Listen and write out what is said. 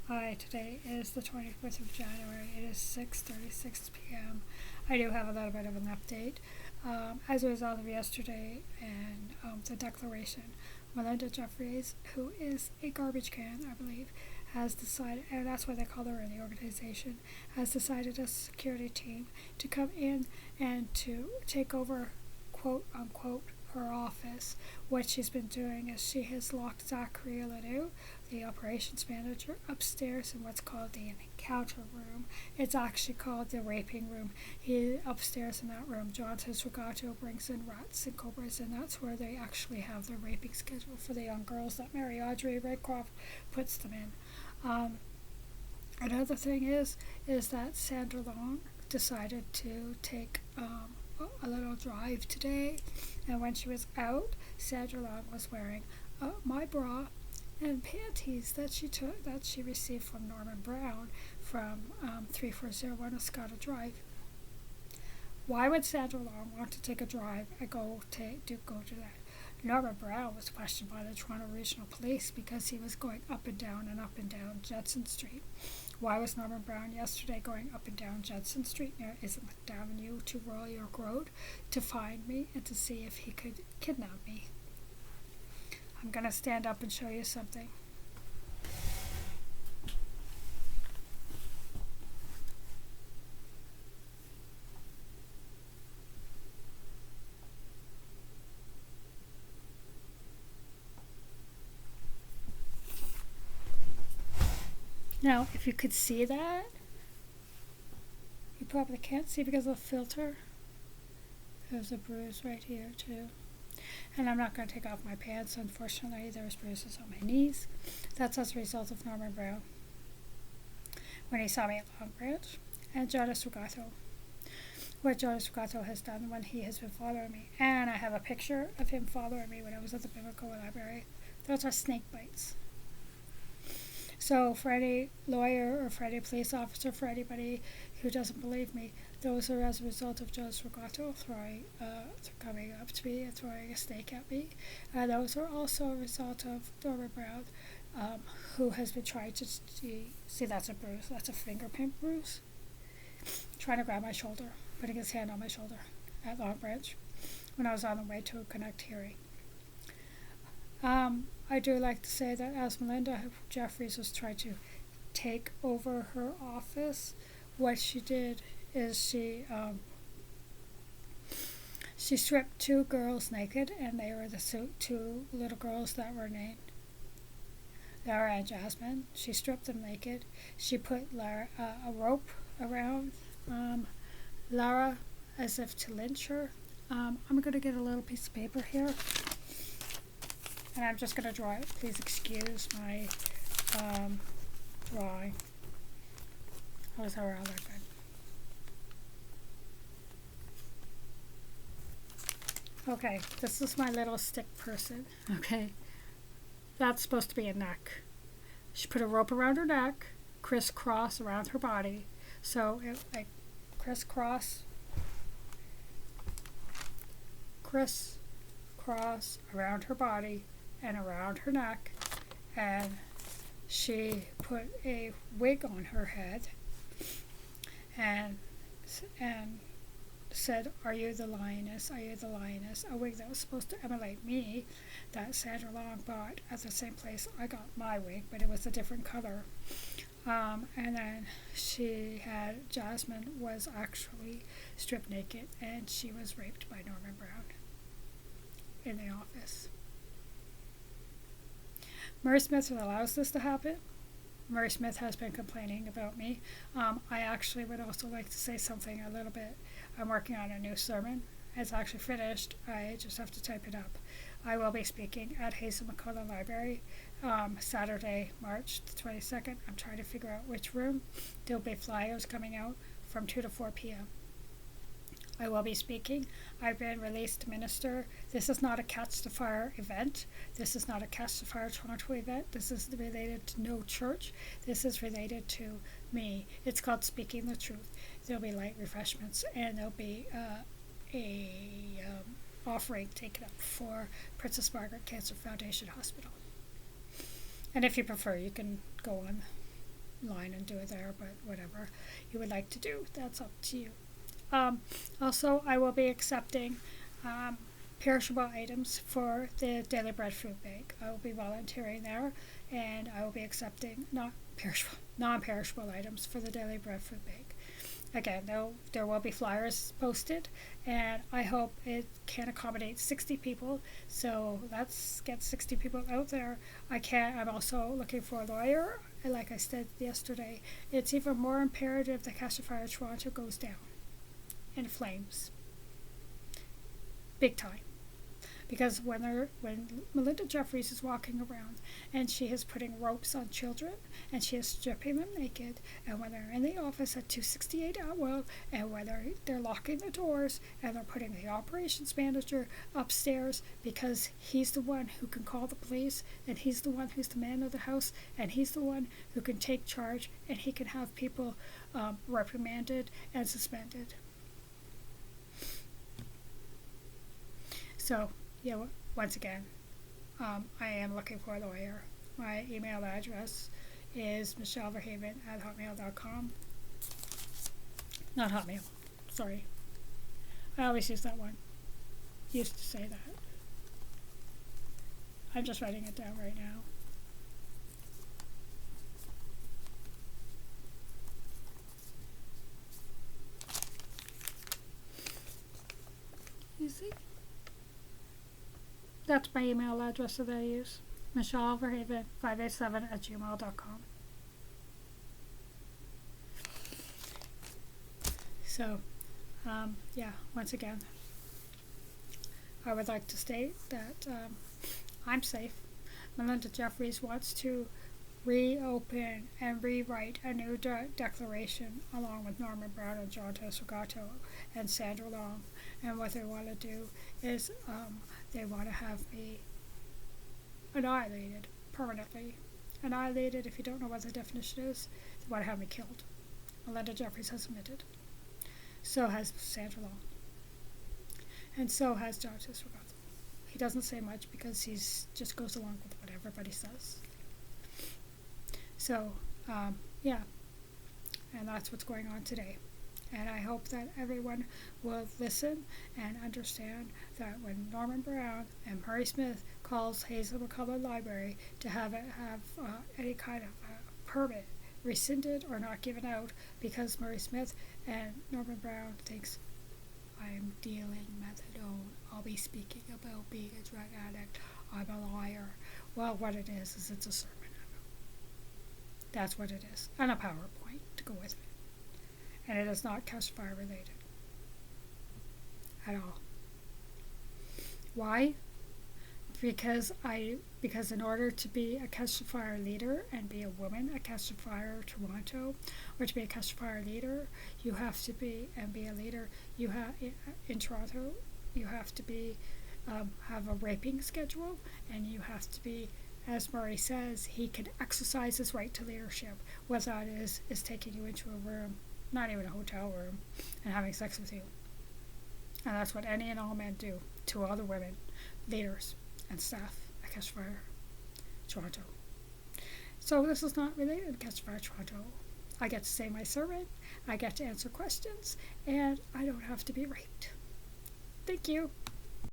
Today is the 25th of January. It is 6:36 p.m. I do have a little bit of an update. As a result of yesterday and the declaration, Melinda Jeffries, who is a garbage can, I believe, has decided, and that's what they call her in the organization, has decided a security team to come in and to take over, quote unquote, her office. What she's been doing is she has locked Zachary Ledoux, the operations manager, upstairs in what's called the encounter room. It's actually called the raping room. He upstairs in that room. Jonatos Rogato brings in rats and cobras, and that's where they actually have their raping schedule for the young girls that Mary Audrey Raycroft puts them in. Another thing is that Sandra Long decided to take a little drive today, and when she was out, Sandra Long was wearing my bra and panties that she received from Norman Brown from 3401 Escada Drive. Why would Sandra Long want to take a drive and go to that? Norman Brown was questioned by the Toronto Regional Police because he was going up and down Judson Street. Why was Norman Brown yesterday going up and down Judson Street near Isabeth Avenue to Royal York Road to find me and to see if he could kidnap me? I'm going to stand up and show you something. Now, if you could see that, you probably can't see because of the filter. There's a bruise right here too. And I'm not going to take off my pants, unfortunately. There's bruises on my knees. That's as a result of Norman Brown when he saw me at Long Branch. And Jonas Rogato. What Jonas Rogato has done when he has been following me. And I have a picture of him following me when I was at the Biblical Library. Those are snake bites. So for any lawyer or for any police officer, for anybody who doesn't believe me, those are as a result of Jonas Rogato coming up to me and throwing a snake at me. Those are also a result of Norman Brown, who has been trying to see that's a bruise, that's a fingerprint bruise, trying to grab my shoulder, putting his hand on my shoulder at Long Branch when I was on the way to a Connect hearing. I do like to say that as Melinda Jeffries was trying to take over her office, what she did is she stripped two girls naked, and they were the two little girls that were named Lara and Jasmine. She stripped them naked. She put a rope around Lara as if to lynch her. I'm going to get a little piece of paper here. And I'm just going to draw it. Please excuse my drawing. Those are rather good. Okay, this is my little stick person. Okay, that's supposed to be a neck. She put a rope around her neck, crisscross around her body. So it like crisscross around her body and around her neck, and she put a wig on her head and said, "Are you the lioness? Are you the lioness?" A wig that was supposed to emulate me, that Sandra Long bought at the same place I got my wig, but it was a different color. And then Jasmine was actually stripped naked, and she was raped by Norman Brown in the office. Murray Smith allows this to happen. Murray Smith has been complaining about me. I actually would also like to say something a little bit. I'm working on a new sermon. It's actually finished. I just have to type it up. I will be speaking at Hazel McCullough Library Saturday, March the 22nd. I'm trying to figure out which room. There'll be flyers coming out from 2 to 4 p.m. I will be speaking. I've been released to minister. This is not a Catch the Fire event. This is not a Catch the Fire Toronto event. This is related to no church. This is related to me. It's called Speaking the Truth. There'll be light refreshments, and there'll be a offering taken up for Princess Margaret Cancer Foundation Hospital. And if you prefer, you can go on line and do it there, but whatever you would like to do, that's up to you. Also, I will be accepting perishable items for the Daily Bread Food Bank. I will be volunteering there, and I will be accepting non-perishable items for the Daily Bread Food Bank. Again, there will be flyers posted, and I hope it can accommodate 60 people. So let's get 60 people out there. I'm also looking for a lawyer. And like I said yesterday, it's even more imperative that Catch the Fire Toronto goes down in flames. Big time. Because when Melinda Jeffries is walking around and she is putting ropes on children and she is stripping them naked, and when they're in the office at 268 Atwell, and when they're locking the doors and they're putting the operations manager upstairs because he's the one who can call the police, and he's the one who's the man of the house, and he's the one who can take charge, and he can have people reprimanded and suspended. So, yeah, once again, I am looking for a lawyer. My email address is michelleverhaven@hotmail.com. Not Hotmail, sorry. I always use that one. Used to say that. I'm just writing it down right now. You see? That's my email address that I use. michelleverhaven587@gmail.com. So, yeah, once again, I would like to state that I'm safe. Melinda Jeffries wants to reopen and rewrite a new declaration along with Norman Brown and Jonatos, Rogato, and Sandra Long. And what they want to do is they want to have me annihilated permanently. Annihilated, if you don't know what the definition is, they want to have me killed. Melinda Jeffries has admitted. So has Sandra Long. And so has Jonatos, Rogato. He doesn't say much because he just goes along with what everybody says. So, yeah, and that's what's going on today. And I hope that everyone will listen and understand that when Norman Brown and Murray Smith calls Hazel McCullough Library to have any kind of permit rescinded or not given out because Murray Smith and Norman Brown thinks I'm dealing methadone, I'll be speaking about being a drug addict, I'm a liar. Well, what it is it's a sermon. That's what it is. And a PowerPoint to go with it. And it is not Catch the Fire related. At all. Why? Because in order to be a Catch the Fire leader and be a woman at Catch the Fire Toronto, or to be a Catch the Fire leader, you have to be, and be a leader, you have in Toronto, you have to be have a raping schedule, and you have to be, as Murray says, he can exercise his right to leadership. What that is taking you into a room, not even a hotel room, and having sex with you. And that's what any and all men do to other women, leaders, and staff at Catch Fire Toronto. So this is not related to Catch Fire Toronto. I get to say my sermon, I get to answer questions, and I don't have to be raped. Thank you.